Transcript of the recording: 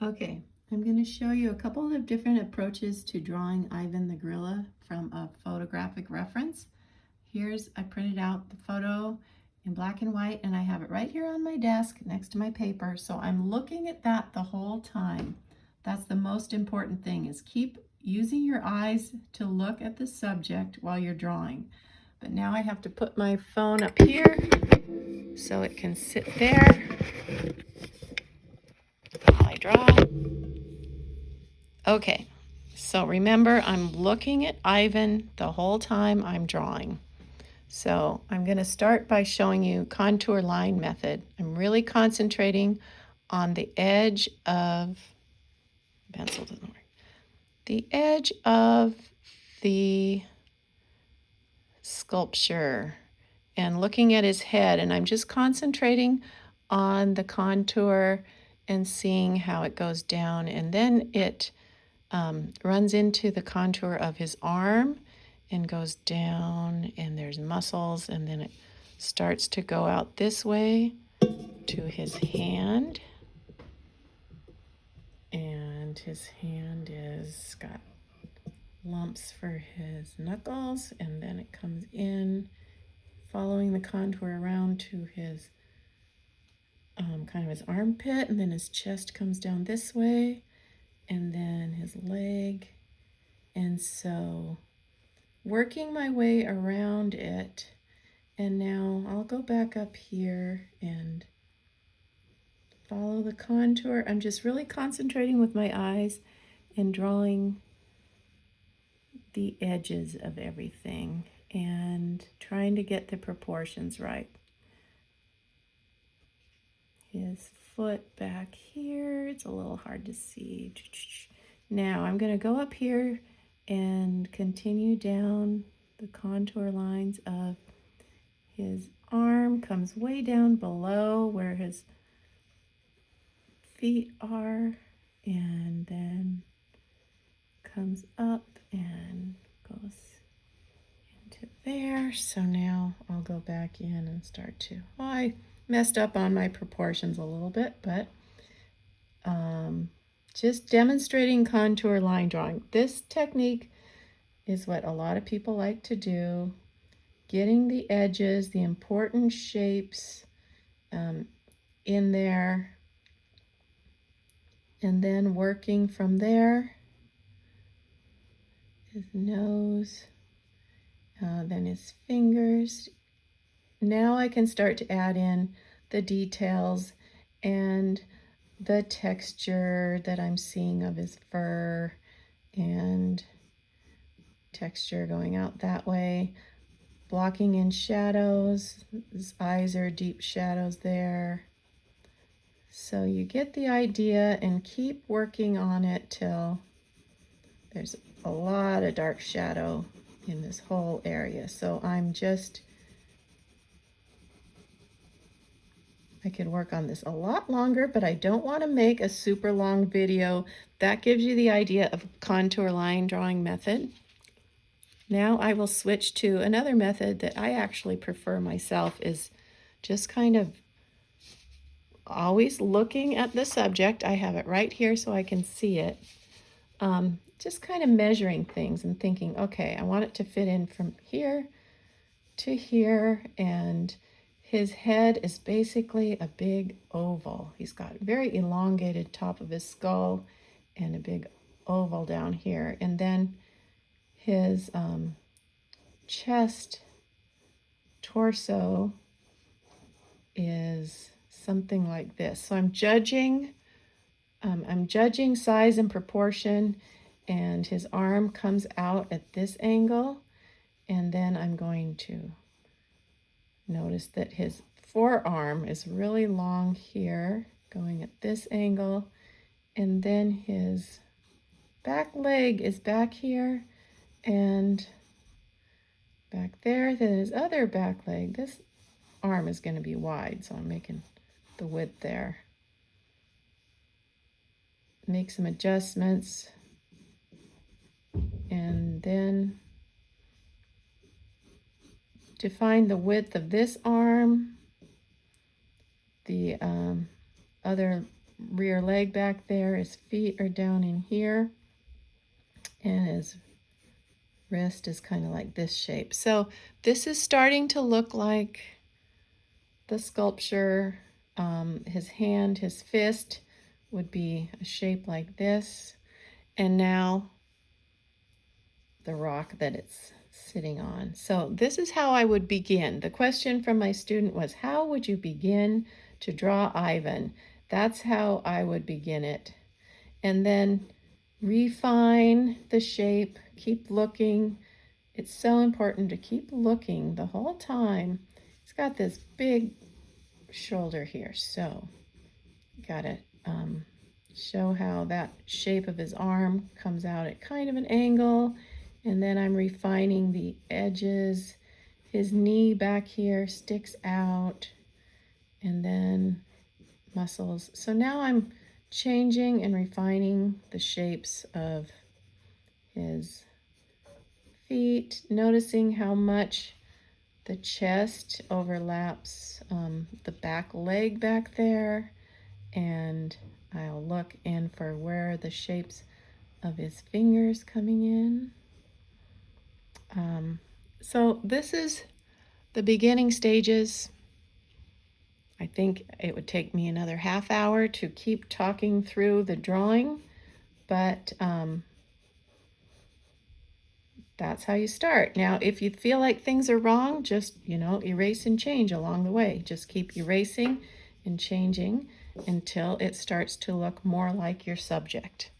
Okay, I'm going to show you a couple of different approaches to drawing Ivan the gorilla from a photographic reference. I printed out the photo in black and white, and I have it right here on my desk next to my paper, so I'm looking at that the whole time. That's the most important thing, is keep using your eyes to look at the subject while you're drawing. But now I have to put my phone up here so it can sit there while I draw. Okay, so remember, I'm looking at Ivan the whole time I'm drawing. So I'm going to start by showing you contour line method. I'm really concentrating on the edge of, pencil doesn't work, the edge of the sculpture and looking at his head, and I'm just concentrating on the contour and seeing how it goes down, and then it runs into the contour of his arm and goes down, and there's muscles, and then it starts to go out this way to his hand, and his hand is got lumps for his knuckles, and then it comes in following the contour around to his kind of his armpit, and then his chest comes down this way, and then his leg. And so working my way around it, and now I'll go back up here and follow the contour. I'm just really concentrating with my eyes and drawing the edges of everything and trying to get the proportions right. His foot back here, it's a little hard to see. Now I'm going to go up here and continue down the contour lines of his arm, comes way down below where his feet are, and then comes up and goes into there. So now I'll go back in and start to, well, I messed up on my proportions a little bit, but just demonstrating contour line drawing. This technique is what a lot of people like to do, getting the edges, the important shapes in there, and then working from there. His nose, then his fingers. Now I can start to add in the details and the texture that I'm seeing of his fur, and texture going out that way, blocking in shadows. His eyes are deep shadows there. So you get the idea, and keep working on it till there's a lot of dark shadow in this whole area. So I could work on this a lot longer, but I don't want to make a super long video. That gives you the idea of contour line drawing method. Now I will switch to another method that I actually prefer myself, is just kind of always looking at the subject. I have it right here so I can see it. Just kind of measuring things and thinking, okay, I want it to fit in from here to here, and his head is basically a big oval. He's got a very elongated top of his skull and a big oval down here. And then his chest, torso is something like this. So I'm judging size and proportion, and his arm comes out at this angle, and then I'm going to notice that his forearm is really long here, going at this angle, and then his back leg is back here and back there. Then his other back leg, this arm is going to be wide, so I'm making the width there. Make some adjustments, and then define the width of this arm, the other rear leg back there. His feet are down in here. And his wrist is kind of like this shape. So this is starting to look like the sculpture. His hand, his fist would be a shape like this. And now the rock that it's sitting on. So this is how I would begin. The question from my student was, how would you begin to draw Ivan? That's how I would begin it. And then refine the shape, keep looking. It's so important to keep looking the whole time. He's got this big shoulder here, so got to show how that shape of his arm comes out at kind of an angle, and then I'm refining the edges. His knee back here sticks out, and then muscles. So now I'm changing and refining the shapes of his feet, noticing how much the chest overlaps the back leg back there, and I'll look in for where the shapes of his fingers coming in. So this is the beginning stages. I think it would take me another half hour to keep talking through the drawing, but that's how you start. Now, if you feel like things are wrong, just, erase and change along the way. Just keep erasing and changing until it starts to look more like your subject.